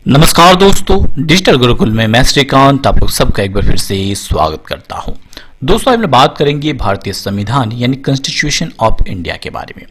नमस्कार दोस्तों, डिजिटल गुरुकुल में मैं श्रीकांत आप लोग सबका एक बार फिर से स्वागत करता हूं। दोस्तों आज हम बात करेंगे भारतीय संविधान यानी कॉन्स्टिट्यूशन ऑफ इंडिया के बारे में,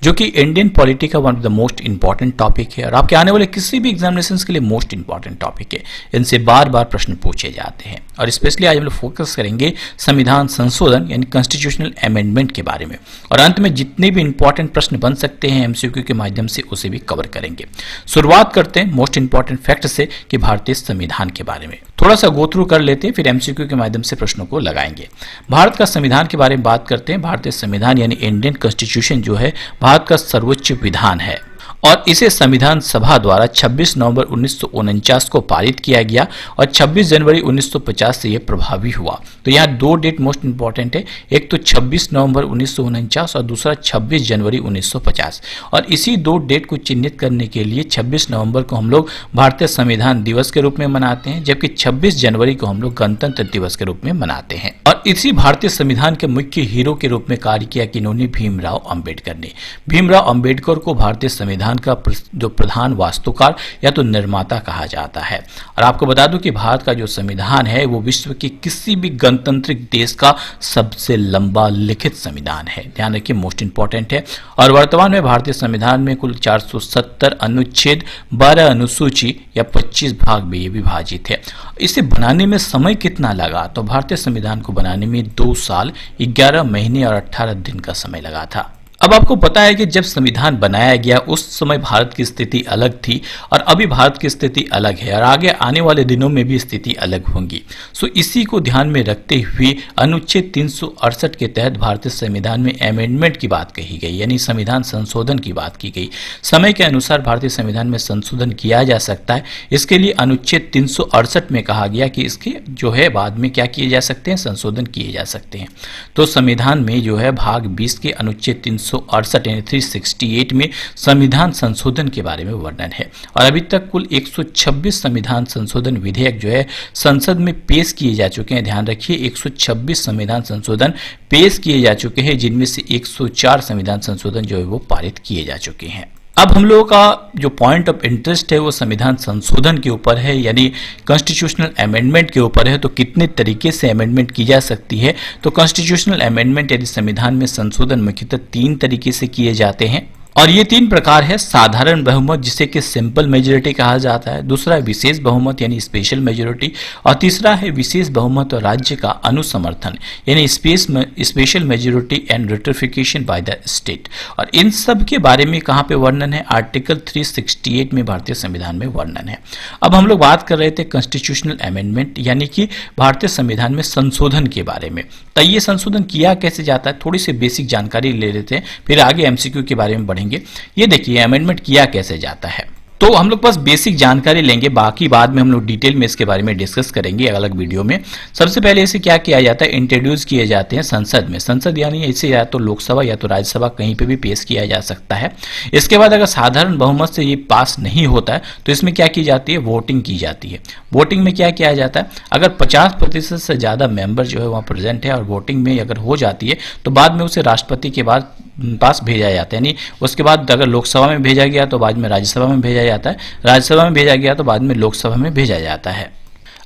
जो कि इंडियन पॉलिटी का one of the most important topic है और आपके आने वाले किसी भी एग्जामिनेशन के लिए मोस्ट इंपॉर्टेंट टॉपिक है। इनसे बार बार प्रश्न पूछे जाते हैं और स्पेशली आज हम लोग फोकस करेंगे संविधान संशोधन यानी कॉन्स्टिट्यूशनल अमेंडमेंट के बारे में, और अंत में जितने भी इंपॉर्टेंट प्रश्न बन सकते हैं एमसीक्यू के माध्यम से उसे भी कवर करेंगे। शुरुआत करते हैं मोस्ट इंपॉर्टेंट फैक्ट से कि भारतीय संविधान के बारे में थोड़ा सा गो थ्रू कर लेते हैं, फिर एमसीक्यू के माध्यम से प्रश्नों को लगाएंगे। भारत का संविधान के बारे में बात करते हैं। भारतीय संविधान यानी इंडियन कॉन्स्टिट्यूशन जो है भारत का सर्वोच्च विधान है और इसे संविधान सभा द्वारा 26 नवंबर 1949 को पारित किया गया और 26 जनवरी 1950 से यह प्रभावी हुआ। तो यहाँ दो डेट मोस्ट इंपॉर्टेंट है, एक तो 26 नवंबर 1949 और दूसरा 26 जनवरी 1950। और इसी दो डेट को चिन्हित करने के लिए 26 नवंबर को हम लोग भारतीय संविधान दिवस के रूप में मनाते हैं, जबकि 26 जनवरी को हम लोग गणतंत्र दिवस के रूप में मनाते हैं। और इसी भारतीय संविधान के मुख्य हीरो के रूप में कार्य किया किन्होंने, भीमराव अंबेडकर ने। भीमराव अंबेडकर को भारतीय संविधान का जो प्रधान वास्तुकार या तो निर्माता कहा जाता है। और आपको बता दूं कि भारत का जो संविधान है वो विश्व के किसी भी गणतांत्रिक देश का सबसे लंबा लिखित संविधान है, ध्यान रखिए, मोस्ट इंपॉर्टेंट है। और वर्तमान में भारतीय संविधान में कुल 470 अनुच्छेद, 12 अनुसूची या 25 भाग में विभाजित है। इसे बनाने में समय कितना लगा, तो भारतीय संविधान को बनाने में 2 साल 11 महीने और 18 दिन का समय लगा था। अब आपको पता है कि जब संविधान बनाया गया उस समय भारत की स्थिति अलग थी और अभी भारत की स्थिति अलग है और आगे आने वाले दिनों में भी स्थिति अलग होंगी। सो इसी को ध्यान में रखते हुए अनुच्छेद 368 के तहत भारतीय संविधान में अमेंडमेंट की बात कही गई, यानी संविधान संशोधन की बात की गई। समय के अनुसार भारतीय संविधान में संशोधन किया जा सकता है। इसके लिए अनुच्छेद 368 में कहा गया कि इसके जो है बाद में क्या किए जा सकते हैं, संशोधन किए जा सकते हैं। तो संविधान में जो है भाग 20 के अनुच्छेद 368 यानी 368 में संविधान संशोधन के बारे में वर्णन है। और अभी तक कुल 126 संविधान संशोधन विधेयक जो है संसद में पेश किए जा चुके हैं। ध्यान रखिए, 126 संविधान संशोधन पेश किए जा चुके हैं, जिनमें से 104 संविधान संशोधन जो है वो पारित किए जा चुके हैं। अब हम लोगों का जो पॉइंट ऑफ इंटरेस्ट है वो संविधान संशोधन के ऊपर है, यानी कॉन्स्टिट्यूशनल अमेंडमेंट के ऊपर है। तो कितने तरीके से अमेंडमेंट की जा सकती है, तो कॉन्स्टिट्यूशनल अमेंडमेंट यानी संविधान में संशोधन मुख्यतः 3 तरीके से किए जाते हैं और ये 3 प्रकार है। साधारण बहुमत जिसे कि सिंपल मेजोरिटी कहा जाता है, दूसरा है विशेष बहुमत यानी स्पेशल मेजोरिटी, और तीसरा है विशेष बहुमत और राज्य का अनुसमर्थन यानी special majority and ratification by the state. और इन सब के बारे में कहाँ पे वर्णन है, आर्टिकल 368 में भारतीय संविधान में वर्णन है। अब हम लोग बात कर रहे थे कॉन्स्टिट्यूशनल अमेंडमेंट यानी कि भारतीय संविधान में संशोधन के बारे में। तो ये संशोधन किया कैसे जाता है, थोड़ी सी बेसिक जानकारी ले लेते हैं, फिर आगे एमसीक्यू के बारे में बढ़ेंगे। ये देखिए अमेंडमेंट किया कैसे जाता है, तो हम लोग बस बेसिक जानकारी लेंगे, बाकी बाद में हम लोग डिटेल में इसके बारे में डिस्कस करेंगे अलग वीडियो में। सबसे पहले इसे क्या किया जाता है, इंट्रोड्यूस किए जाते हैं संसद में। संसद यानी इसे या तो लोकसभा या तो राज्यसभा कहीं पे भी पेश किया जा सकता है। इसके बाद अगर साधारण बहुमत से ये पास नहीं होता है तो इसमें क्या की जाती है, वोटिंग की जाती है। वोटिंग में क्या किया जाता है, अगर 50% से ज़्यादा मेंबर जो है वहाँ प्रेजेंट है और वोटिंग में अगर हो जाती है तो बाद में उसे राष्ट्रपति के पास भेजा जाता है, यानी उसके बाद अगर लोकसभा में भेजा गया तो बाद में राज्यसभा में भेजा जाता है, राज्यसभा में भेजा गया तो बाद में लोकसभा में भेजा जाता है।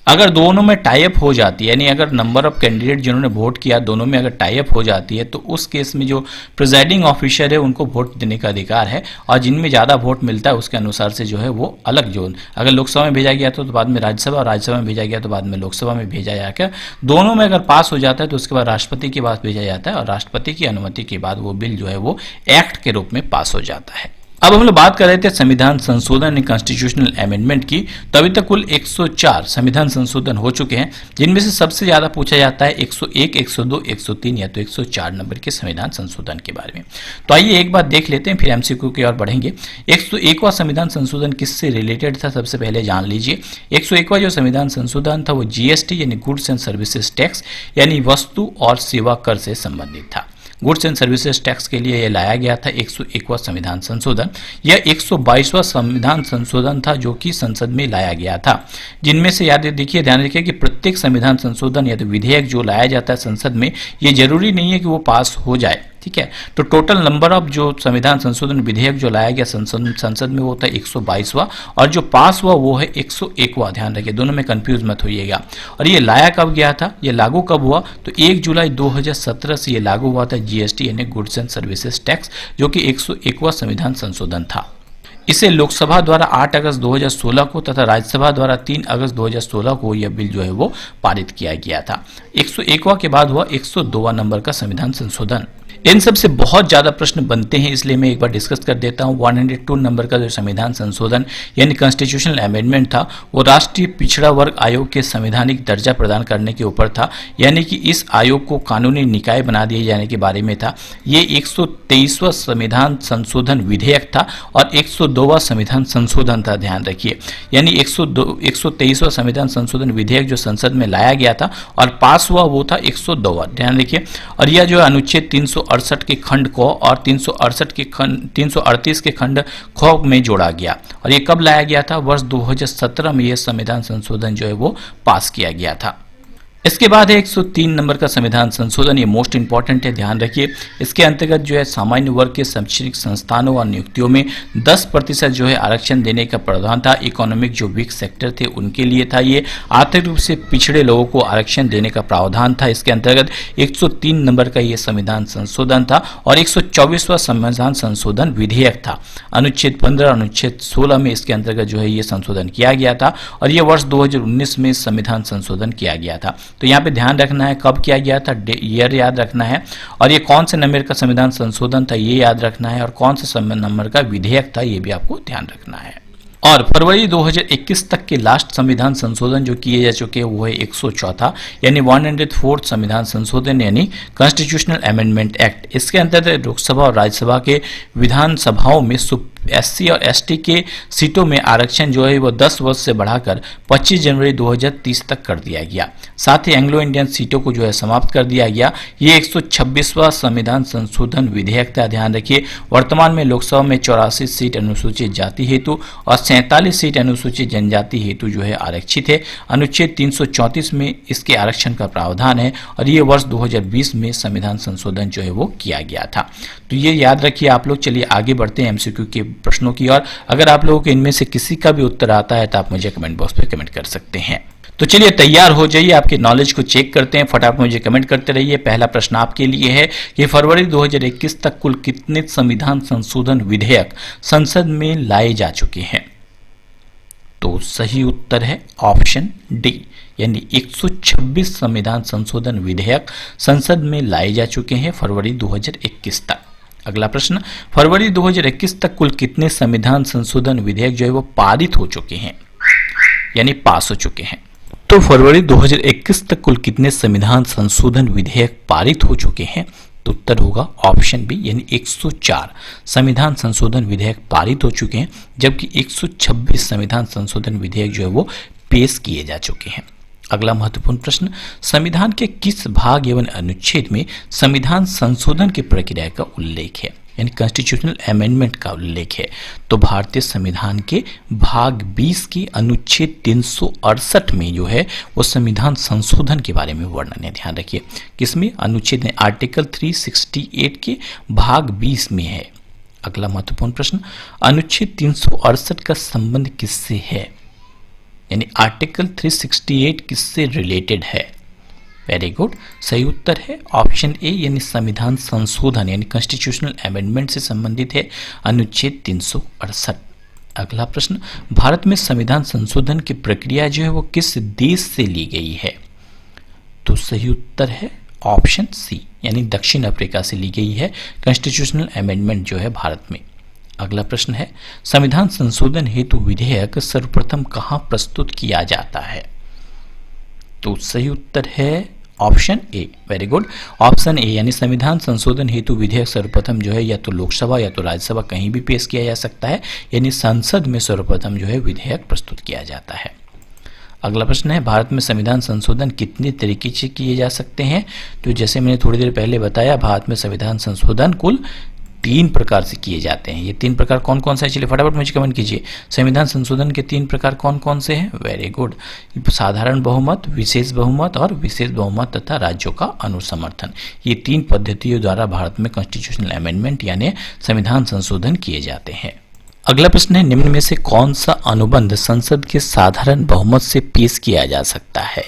अगर दोनों में टाई अप हो जाती है, यानी अगर नंबर ऑफ कैंडिडेट जिन्होंने वोट किया दोनों में अगर टाई अप हो जाती है तो उस केस में जो प्रिजाइडिंग ऑफिसर है उनको वोट देने का अधिकार है, और जिनमें ज़्यादा वोट मिलता है उसके अनुसार से जो है वो अलग जो अगर लोकसभा में भेजा गया तो बाद में राज्यसभा और राज्यसभा में भेजा गया तो बाद में लोकसभा में भेजा जाकर दोनों में अगर पास हो जाता है तो उसके बाद राष्ट्रपति के पास भेजा जाता है और राष्ट्रपति की अनुमति के बाद वो बिल जो है वो एक्ट के रूप में पास हो जाता है। अब हम लोग बात कर रहे थे संविधान संशोधन या कॉन्स्टिट्यूशनल अमेंडमेंट की, तो अभी तक कुल 104 संविधान संशोधन हो चुके हैं, जिनमें से सबसे ज्यादा पूछा जाता है 101, 102, 103 या तो 104 नंबर के संविधान संशोधन के बारे में। तो आइए एक बात देख लेते हैं, फिर एमसीक्यू की ओर बढ़ेंगे। 101वां संविधान संशोधन किससे रिलेटेड था, सबसे पहले जान लीजिए। 101वां जो संविधान संशोधन था वो जीएसटी यानी गुड्स एंड सर्विसेज टैक्स यानी वस्तु और सेवा कर से संबंधित था। गुड्स एंड सर्विसेज टैक्स के लिए यह लाया गया था 101वां संविधान संशोधन। यह 122वां संविधान संशोधन था जो कि संसद में लाया गया था, जिनमें से याद देखिए, ध्यान रखिए कि प्रत्येक संविधान संशोधन या तो विधेयक जो लाया जाता है संसद में, ये जरूरी नहीं है कि वो पास हो जाए। ठीक है। तो टोटल नंबर ऑफ जो संविधान संशोधन विधेयक जो लाया गया संसद में वो था 122वां, और जो पास हुआ वो है 101वां। ध्यान रखिए, दोनों में कंफ्यूज मत होइएगा। और ये लाया कब गया था, ये लागू कब हुआ, तो 1 जुलाई 2017 से ये लागू हुआ था जीएसटी यानी गुड्स एंड सर्विसेज टैक्स, जो कि 101वां संविधान संशोधन था। इसे लोकसभा द्वारा 8 अगस्त 2016 को तथा राज्यसभा द्वारा 3 अगस्त 2016 को यह बिल जो है वो पारित किया गया था। 101वां के बाद हुआ 102वां नंबर का संविधान संशोधन। इन सब से बहुत ज्यादा प्रश्न बनते हैं, इसलिए मैं एक बार डिस्कस कर देता हूं। 102 नंबर का जो संविधान संशोधन यानी कॉन्स्टिट्यूशनल अमेंडमेंट था, वो राष्ट्रीय पिछड़ा वर्ग आयोग के संवैधानिक दर्जा प्रदान करने के ऊपर था, यानी कि इस आयोग को कानूनी निकाय बना दिए जाने के बारे में था। ये 123वां संविधान संशोधन विधेयक था और 102वां संविधान संशोधन था। ध्यान रखिए, यानी 123वां संविधान संशोधन विधेयक जो संसद में लाया गया था और पास हुआ वो था 102वां। ध्यान रखिए, और यह जो है अनुच्छेद 368 के खंड को और 338 के खंड ख में जोड़ा गया। और ये कब लाया गया था, वर्ष 2017 में यह संविधान संशोधन जो है वो पास किया गया था। इसके बाद है 103 नंबर का संविधान संशोधन, ये मोस्ट इंपॉर्टेंट है, ध्यान रखिए। इसके अंतर्गत जो है सामान्य वर्ग के शैक्षणिक संस्थानों और नियुक्तियों में 10% जो है आरक्षण देने का प्रावधान था। इकोनॉमिक जो वीक सेक्टर थे उनके लिए था ये। आर्थिक रूप से पिछड़े लोगों को आरक्षण देने का प्रावधान था। इसके अंतर्गत 103 नंबर का ये संविधान संशोधन था और 124वां संविधान संशोधन विधेयक था। अनुच्छेद 15 अनुच्छेद 16 में इसके अंतर्गत जो है ये संशोधन किया गया था और ये वर्ष 2019 में संविधान संशोधन किया गया था। तो यहाँ पे ध्यान रखना है कब किया गया था, ईयर याद रखना है, और ये कौन से नंबर का संविधान संशोधन था ये याद रखना है, और कौन से नंबर का विधेयक था ये भी आपको ध्यान रखना है। और फरवरी 2021 तक के लास्ट संविधान संशोधन जो किए जा चुके हैं वो है 104 यानी 104 संविधान संशोधन यानी कॉन्स्टिट्यूशनल अमेंडमेंट एक्ट। इसके अंतर्गत लोकसभा और राज्यसभा के विधानसभाओं में SC और ST के सीटों में आरक्षण जो है वो 10 वर्ष से बढ़ाकर 25 जनवरी 2030 तक कर दिया गया। साथ ही एंग्लो इंडियन सीटों को जो है समाप्त कर दिया गया। ये 126वां संविधान संशोधन विधेयक था। ध्यान रखिए, वर्तमान में लोकसभा में 84 सीट अनुसूचित जाति हेतु और 47 सीट अनुसूचित जनजाति हेतु जो है आरक्षित है। अनुच्छेद 334 में इसके आरक्षण का प्रावधान है और ये वर्ष 2020 में संविधान संशोधन जो है वो किया गया था। तो ये याद रखिए आप लोग। चलिए आगे बढ़ते हैं MCQ के प्रश्नों की ओर। अगर आप लोगों के इनमें से किसी का भी उत्तर आता है तो आप मुझे कमेंट बॉक्स पे कमेंट कर सकते हैं। तो चलिए तैयार हो जाइए, आपके नॉलेज को चेक करते हैं। फटाफट मुझे कमेंट करते रहिए। पहला प्रश्न आपके लिए है कि फरवरी 2021 तक कुल कितने संविधान संशोधन विधेयक संसद में लाए जा चुके हैं। तो सही उत्तर है ऑप्शन डी, यानी 126 संविधान संशोधन विधेयक संसद में लाए जा चुके हैं फरवरी 2021 तक। अगला प्रश्न, फरवरी 2021 तक कुल कितने संविधान संशोधन विधेयक जो है वो पारित हो चुके हैं यानी पास हो चुके हैं। तो फरवरी 2021 तक कुल कितने संविधान संशोधन विधेयक पारित हो चुके हैं, तो उत्तर होगा ऑप्शन बी, यानी 104 संविधान संशोधन विधेयक पारित हो चुके हैं, जबकि 126 संविधान संशोधन विधेयक जो है वो पेश किए जा चुके हैं। अगला महत्वपूर्ण प्रश्न, संविधान के किस भाग एवं अनुच्छेद में संविधान संशोधन की प्रक्रिया का उल्लेख है, यानी कॉन्स्टिट्यूशनल अमेंडमेंट का उल्लेख है। तो भारतीय संविधान के भाग 20 के अनुच्छेद 368 में जो है वो संविधान संशोधन के बारे में वर्णन है। ध्यान रखिए किसमें, अनुच्छेद में आर्टिकल 368 के भाग 20 में है। अगला महत्वपूर्ण प्रश्न, अनुच्छेद 368 का संबंध किससे है, यानी आर्टिकल 368 किससे रिलेटेड है। वेरी गुड, सही उत्तर है ऑप्शन ए, यानी संविधान संशोधन यानी कॉन्स्टिट्यूशनल अमेंडमेंट से संबंधित है अनुच्छेद 368। अगला प्रश्न, भारत में संविधान संशोधन की प्रक्रिया जो है वो किस देश से ली गई है। तो सही उत्तर है ऑप्शन सी, यानी दक्षिण अफ्रीका से ली गई है कॉन्स्टिट्यूशनल अमेंडमेंट जो है भारत में। अगला प्रश्न है, संविधान संशोधन हेतु विधेयक सर्वप्रथम कहां प्रस्तुत किया जाता है। तो सही उत्तर है option A, very good, option A, यानी संविधान संशोधन हेतु विधेयक सर्वप्रथम जो है या तो लोकसभा या तो राज्यसभा कहीं भी पेश किया जा सकता है, यानी संसद में सर्वप्रथम जो है विधेयक प्रस्तुत किया जाता है। अगला प्रश्न है, भारत में संविधान संशोधन कितने तरीके से किए जा सकते हैं। तो जैसे मैंने थोड़ी देर पहले बताया, भारत में संविधान संशोधन कुल तीन प्रकार से किए जाते हैं। ये तीन प्रकार कौन कौन से हैं, चलिए फटाफट मुझे कमेंट कीजिए। संविधान संशोधन के तीन प्रकार कौन कौन से हैं? Very good. साधारण बहुमत, विशेष बहुमत और विशेष बहुमत तथा राज्यों का अनुसमर्थन, ये तीन पद्धतियों द्वारा भारत में कॉन्स्टिट्यूशनल अमेंडमेंट यानी संविधान संशोधन किए जाते हैं। अगला प्रश्न है, निम्न में से कौन सा अनुबंध संसद के साधारण बहुमत से पेश किया जा सकता है?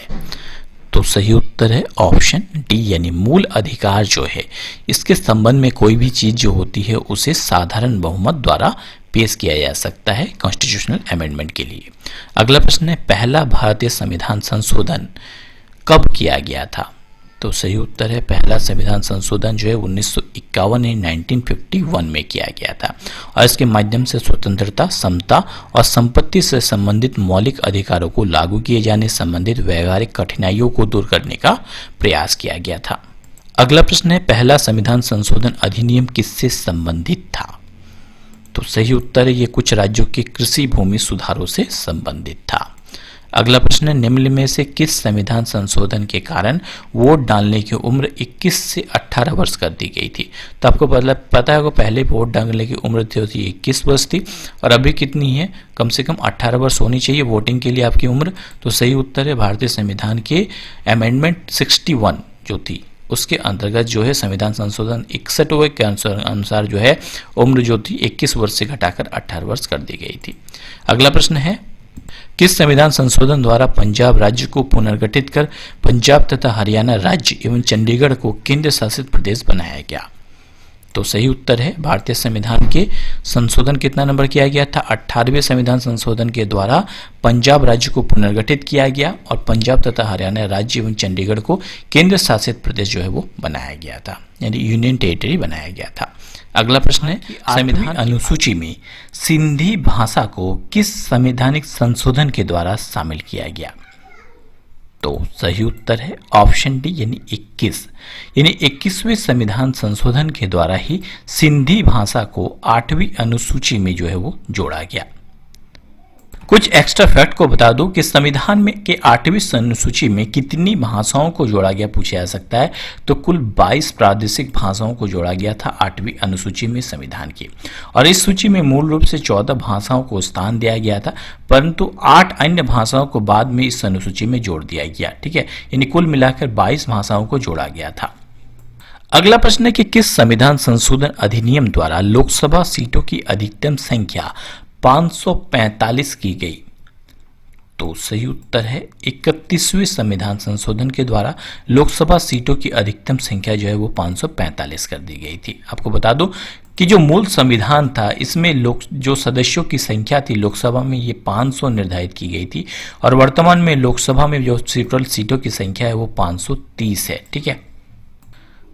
तो सही उत्तर है ऑप्शन डी, यानी मूल अधिकार जो है इसके संबंध में कोई भी चीज जो होती है उसे साधारण बहुमत द्वारा पेश किया जा सकता है कॉन्स्टिट्यूशनल अमेंडमेंट के लिए। अगला प्रश्न है, पहला भारतीय संविधान संशोधन कब किया गया था? तो सही उत्तर है पहला संविधान संशोधन जो है 1951 यानी 1951 में किया गया था और इसके माध्यम से स्वतंत्रता, समता और संपत्ति से संबंधित मौलिक अधिकारों को लागू किए जाने संबंधित व्यवहारिक कठिनाइयों को दूर करने का प्रयास किया गया था। अगला प्रश्न है, पहला संविधान संशोधन अधिनियम किससे संबंधित था? तो सही उत्तर है ये कुछ राज्यों के कृषि भूमि सुधारों से संबंधित था। अगला प्रश्न है, निम्न में से किस संविधान संशोधन के कारण वोट डालने की उम्र 21 से 18 वर्ष कर दी गई थी? तो आपको पता है पहले वोट डालने की उम्र थी 21 वर्ष थी और अभी कितनी है? कम से कम 18 वर्ष होनी चाहिए वोटिंग के लिए आपकी उम्र। तो सही उत्तर है भारतीय संविधान के अमेंडमेंट 61 जो थी उसके अंतर्गत जो है संविधान संशोधन 61 के अनुसार जो है उम्र जो थी 21 वर्ष से घटाकर 18 वर्ष कर दी गई थी। अगला प्रश्न है, किस संविधान संशोधन द्वारा पंजाब राज्य को पुनर्गठित कर पंजाब तथा हरियाणा राज्य एवं चंडीगढ़ को केंद्र शासित प्रदेश बनाया गया? तो सही उत्तर है भारतीय संविधान के संशोधन कितना नंबर किया गया था? 18वें संविधान संशोधन के द्वारा पंजाब राज्य को पुनर्गठित किया गया और पंजाब तथा हरियाणा राज्य एवं चंडीगढ़ को केंद्र शासित प्रदेश जो है वो बनाया गया था, यानी यूनियन टेरिटरी बनाया गया था। अगला प्रश्न है, संविधान अनुसूची में सिंधी भाषा को किस संवैधानिक संशोधन के द्वारा शामिल किया गया? तो सही उत्तर है ऑप्शन डी, यानी 21, यानी 21वें संविधान संशोधन के द्वारा ही सिंधी भाषा को 8वीं अनुसूची में जो है वो जोड़ा गया। कुछ एक्स्ट्रा फैक्ट को बता दूं कि संविधान में के 8वीं अनुसूची में कितनी भाषाओं को जोड़ा गया पूछा जा सकता है। तो कुल 22 प्रादेशिक भाषाओं को जोड़ा गया था 8वीं अनुसूची में संविधान की, और इस सूची में मूल रूप से 14 भाषाओं को स्थान दिया गया था, परंतु 8 अन्य भाषाओं को बाद में इस अनुसूची में जोड़ दिया गया। ठीक है, यानी कुल मिलाकर 22 भाषाओं को जोड़ा गया था। अगला प्रश्न है कि किस संविधान संशोधन अधिनियम द्वारा लोकसभा सीटों की अधिकतम संख्या 545 की गई? तो सही उत्तर है 31वें संविधान संशोधन के द्वारा लोकसभा सीटों की अधिकतम संख्या जो है वो 545 कर दी गई थी। आपको बता दूं कि जो मूल संविधान था इसमें जो सदस्यों की संख्या थी लोकसभा में ये 500 निर्धारित की गई थी, और वर्तमान में लोकसभा में जो टोटल सीटों की संख्या है वो 530 है। ठीक है,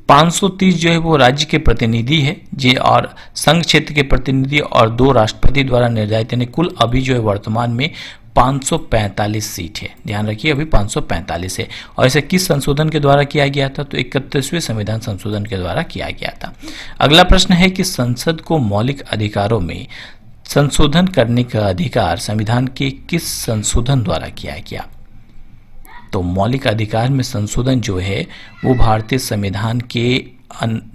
530 जो है वो राज्य के प्रतिनिधि है जी, और संघ क्षेत्र के प्रतिनिधि और 2 राष्ट्रपति द्वारा निर्धारित, यानी कुल अभी जो है वर्तमान में 545 सीट है। ध्यान रखिए अभी 545 है, और इसे किस संशोधन के द्वारा किया गया था? तो 31वें संविधान संशोधन के द्वारा किया गया था। अगला प्रश्न है कि संसद को मौलिक अधिकारों में संशोधन करने का अधिकार संविधान के किस संशोधन द्वारा किया गया? तो मौलिक अधिकार में संशोधन जो है वो भारतीय संविधान के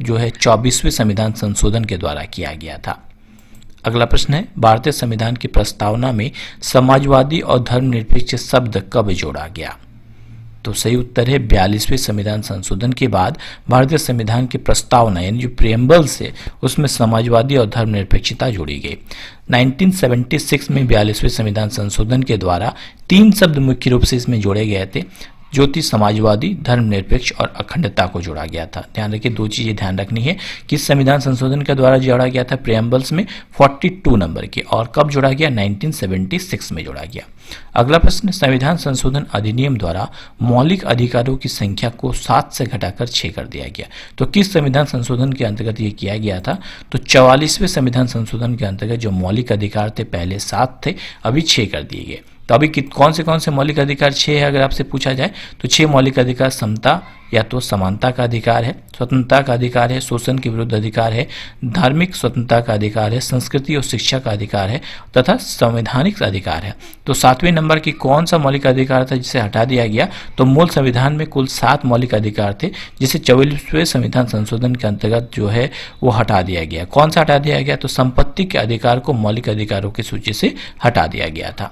जो है 24वें संविधान संशोधन के द्वारा किया गया था। अगला प्रश्न है, भारतीय संविधान की प्रस्तावना में समाजवादी और धर्मनिरपेक्ष शब्द कब जोड़ा गया? तो सही उत्तर है 42वें संविधान संशोधन के बाद भारतीय संविधान की प्रस्तावना यानी जो प्रियम्बल्स है उसमें समाजवादी और धर्मनिरपेक्षता जोड़ी गई। 1976 में 42वें संविधान संशोधन के द्वारा 3 शब्द मुख्य रूप से इसमें जोड़े गए थे, जो थी समाजवादी, धर्मनिरपेक्ष और अखंडता को जोड़ा गया था। ध्यान रखिए 2 चीजें ध्यान रखनी है कि संविधान संशोधन के द्वारा जोड़ा गया था प्रियम्बल्स में 42 नंबर के, और कब जोड़ा गया? 1976 में जोड़ा गया। अगला प्रश्न, संविधान संशोधन अधिनियम द्वारा मौलिक अधिकारों की संख्या को 7 से घटाकर 6 कर दिया गया। तो किस संविधान संशोधन के अंतर्गत ये किया गया था? तो 44वें संविधान संशोधन के अंतर्गत जो मौलिक अधिकार थे पहले 7 थे, अभी 6 कर दिए गए। तो अभी कौन से मौलिक अधिकार 6 है? अगर आपसे पूछा जाए तो 6 मौलिक अधिकार समता या तो समानता का अधिकार है, स्वतंत्रता का अधिकार है, शोषण के विरुद्ध अधिकार है, धार्मिक स्वतंत्रता का अधिकार है, संस्कृति और शिक्षा का अधिकार है तथा संवैधानिक अधिकार है। तो 7वें नंबर की कौन सा मौलिक अधिकार था जिसे हटा दिया गया? तो मूल संविधान में कुल 7 मौलिक अधिकार थे जिसे 44वें संविधान संशोधन के अंतर्गत जो है वो हटा दिया गया। कौन सा हटा दिया गया? तो संपत्ति के अधिकार को मौलिक अधिकारों की सूची से हटा दिया गया था।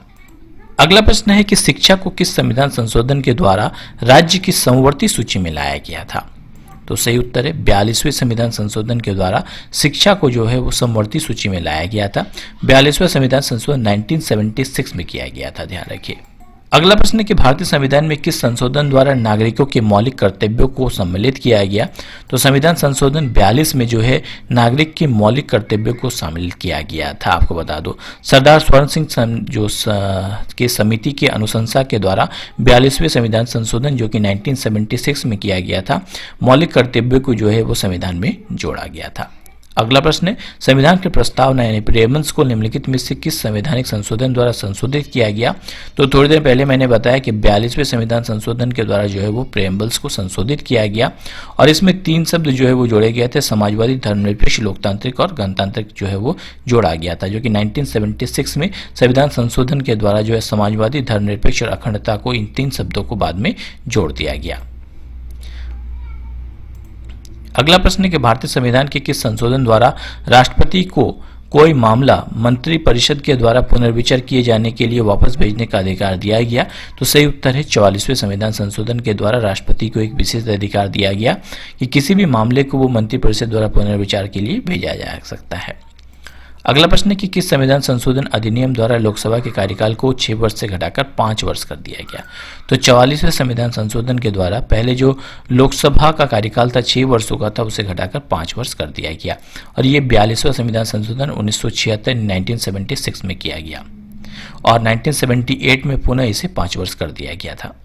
अगला प्रश्न है कि शिक्षा को किस संविधान संशोधन के द्वारा राज्य की समवर्ती सूची में लाया गया था? तो सही उत्तर है 42वें संविधान संशोधन के द्वारा शिक्षा को जो है वो समवर्ती सूची में लाया गया था। 42वां संविधान संशोधन 1976 में किया गया था, ध्यान रखिए। अगला प्रश्न है कि भारतीय संविधान में किस संशोधन द्वारा नागरिकों के मौलिक कर्तव्यों को सम्मिलित किया गया? तो संविधान संशोधन 42 में जो है नागरिक के मौलिक कर्तव्यों को शामिल किया गया था। आपको बता दो सरदार स्वर्ण सिंह जो के समिति की अनुशंसा के द्वारा 42वें संविधान संशोधन जो कि 1976 में किया गया था, मौलिक कर्तव्यों को जो है वो संविधान में जोड़ा गया था। अगला प्रश्न है संविधान की प्रस्तावना यानी प्रेयम्बल्स को निम्नलिखित में से किस संवैधानिक संशोधन द्वारा संशोधित किया गया? तो थोड़ी देर पहले मैंने बताया कि 42वें संविधान संशोधन के द्वारा जो है वो प्रेयम्बल्स को संशोधित किया गया और इसमें 3 शब्द जो है वो जोड़े गए थे, समाजवादी, धर्मनिरपेक्ष, लोकतांत्रिक और गणतांत्रिक जो है वो जोड़ा गया था, जो कि 1976 में संविधान संशोधन के द्वारा जो है समाजवादी, धर्मनिरपेक्ष और अखंडता को इन 3 शब्दों को बाद में जोड़ दिया गया। अगला प्रश्न है कि भारतीय संविधान के किस संशोधन द्वारा राष्ट्रपति को कोई मामला मंत्रिपरिषद के द्वारा पुनर्विचार किए जाने के लिए वापस भेजने का अधिकार दिया गया? तो सही उत्तर है 44वें संविधान संशोधन के द्वारा राष्ट्रपति को एक विशेष अधिकार दिया गया कि किसी भी मामले को वो मंत्रिपरिषद द्वारा पुनर्विचार के लिए भेजा जा सकता है। अगला प्रश्न है कि किस संविधान संशोधन अधिनियम द्वारा लोकसभा के कार्यकाल को 6 वर्ष से घटाकर 5 वर्ष कर दिया गया? तो 44वें संविधान संशोधन के द्वारा पहले जो लोकसभा का कार्यकाल था 6 वर्षों का था, उसे घटाकर 5 वर्ष कर दिया गया और ये 42वां संविधान संशोधन 1976 में किया गया और 1978 में पुनः इसे 5 वर्ष कर दिया गया था।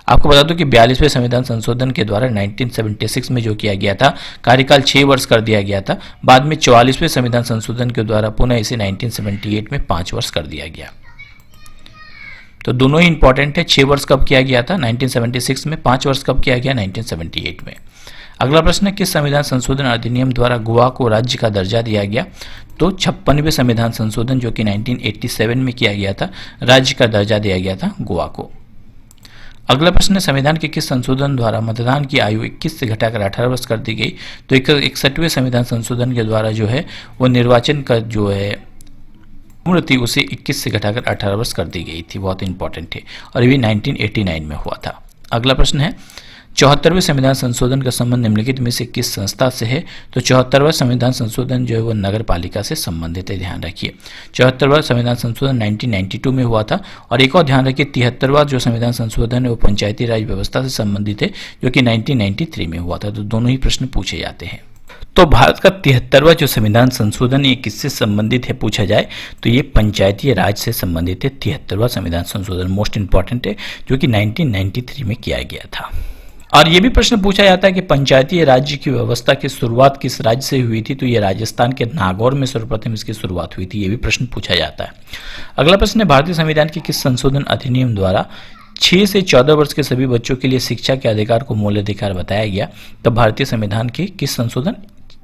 आपको बता दूं कि 42वें संविधान संशोधन के द्वारा 1976 में जो किया गया था कार्यकाल 6 वर्ष कर दिया गया था, बाद में 44वें संविधान संशोधन के द्वारा पुनः इसे 1978 में 5 वर्ष कर दिया गया। तो दोनों ही इंपॉर्टेंट है। 6 वर्ष कब किया गया था 1976 में, 5 वर्ष कब किया गया 1978 में। अगला प्रश्न है किस संविधान संशोधन अधिनियम द्वारा गोवा को राज्य का दर्जा दिया गया? तो 56वें संविधान संशोधन जो कि 1987 में किया गया था, राज्य का दर्जा दिया गया था गोवा को। अगला प्रश्न है संविधान के किस संशोधन द्वारा मतदान की आयु 21 से घटाकर 18 वर्ष कर दी गई? तो 61वें संविधान संशोधन के द्वारा जो है वो निर्वाचन का जो है उम्र थी उसे 21 से घटाकर 18 वर्ष कर दी गई थी, बहुत इंपॉर्टेंट है और ये भी 1989 में हुआ था। अगला प्रश्न है 74वें संविधान संशोधन का संबंध निम्नलिखित में से किस संस्था से है? तो 74वां संविधान संशोधन जो है वो नगर पालिका से संबंधित है, ध्यान रखिए। 74वां संविधान संशोधन 1992 में हुआ था और एक और ध्यान रखिए 73वां जो संविधान संशोधन है वो पंचायती राज व्यवस्था से संबंधित है, जो कि 1993 में हुआ था। तो दोनों ही प्रश्न पूछे जाते हैं। तो भारत का 73वां जो संविधान संशोधन ये किससे संबंधित है पूछा जाए तो ये पंचायती राज से संबंधित है। 73वां संविधान संशोधन मोस्ट इंपॉर्टेंट है, जो कि 1993 में किया गया था। और ये भी प्रश्न पूछा जाता है कि पंचायती राज्य की व्यवस्था की शुरुआत किस राज्य से हुई थी? तो ये राजस्थान के नागौर में सर्वप्रथम इसकी शुरुआत हुई थी, ये भी प्रश्न पूछा जाता है। अगला प्रश्न है भारतीय संविधान के किस संशोधन अधिनियम द्वारा 6 से 14 वर्ष के सभी बच्चों के लिए शिक्षा के अधिकार को मूल अधिकार बताया गया? तो भारतीय संविधान के किस संशोधन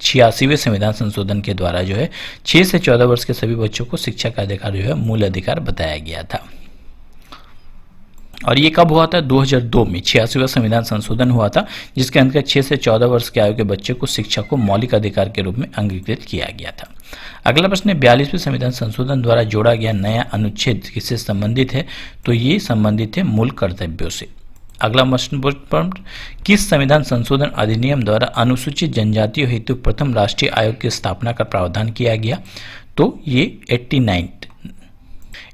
86वें संविधान संशोधन के द्वारा जो है 6 से 14 वर्ष के सभी बच्चों को शिक्षा का अधिकार जो है मूल अधिकार बताया गया था। और ये कब हुआ था? 2002 में 86वां संविधान संशोधन हुआ था, जिसके अंतर्गत 6 से 14 वर्ष के आयु के बच्चे को शिक्षा को मौलिक अधिकार के रूप में अंगीकृत किया गया था। अगला प्रश्न है 42वें संविधान संशोधन द्वारा जोड़ा गया नया अनुच्छेद किससे संबंधित है? तो ये संबंधित है मूल कर्तव्यों से। अगला प्रश्न किस संविधान संशोधन अधिनियम द्वारा अनुसूचित जनजातियों हेतु प्रथम राष्ट्रीय आयोग की स्थापना का प्रावधान किया गया? तो ये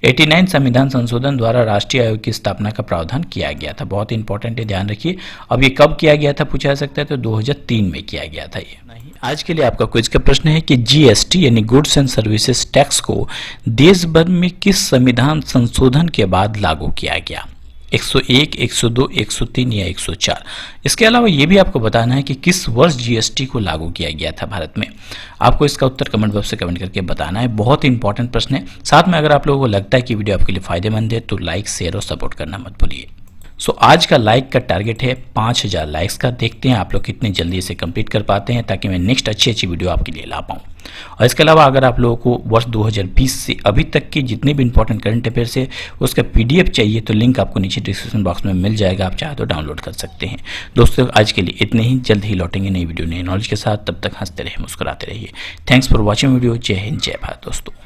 89 संविधान संशोधन द्वारा राष्ट्रीय आयोग की स्थापना का प्रावधान किया गया था, बहुत इंपॉर्टेंट है, ध्यान रखिए। अब ये कब किया गया था पूछा जा सकता है, तो 2003 में किया गया था ये। आज के लिए आपका क्विज का प्रश्न है कि जीएसटी यानी गुड्स एंड सर्विसेज टैक्स को देश भर में किस संविधान संशोधन के बाद लागू किया गया? 101, 102, 103 या 104। इसके अलावा ये भी आपको बताना है कि किस वर्ष जीएसटी को लागू किया गया था भारत में। आपको इसका उत्तर कमेंट बॉक्स से कमेंट करके बताना है, बहुत ही इंपॉर्टेंट प्रश्न है। साथ में अगर आप लोगों को लगता है कि वीडियो आपके लिए फायदेमंद है तो लाइक, शेयर और सपोर्ट करना मत भूलिए। सो आज का लाइक का टारगेट है 5000 लाइक्स का। देखते हैं आप लोग कितने जल्दी इसे कंप्लीट कर पाते हैं, ताकि मैं नेक्स्ट अच्छी वीडियो आपके लिए ला पाऊँ। और इसके अलावा अगर आप लोगों को वर्ष 2020 से अभी तक की जितने भी इंपॉर्टेंट करंट अफेयर्स है उसका PDF चाहिए तो लिंक आपको नीचे डिस्क्रिप्शन बॉक्स में मिल जाएगा, आप चाहे तो डाउनलोड कर सकते हैं। दोस्तों आज के लिए इतने ही, जल्द ही लौटेंगे नई वीडियो नए नॉलेज के साथ। तब तक हंसते रहिए, मुस्कुराते रहिए। Thanks for watching video. जय हिंद, जय भारत दोस्तों।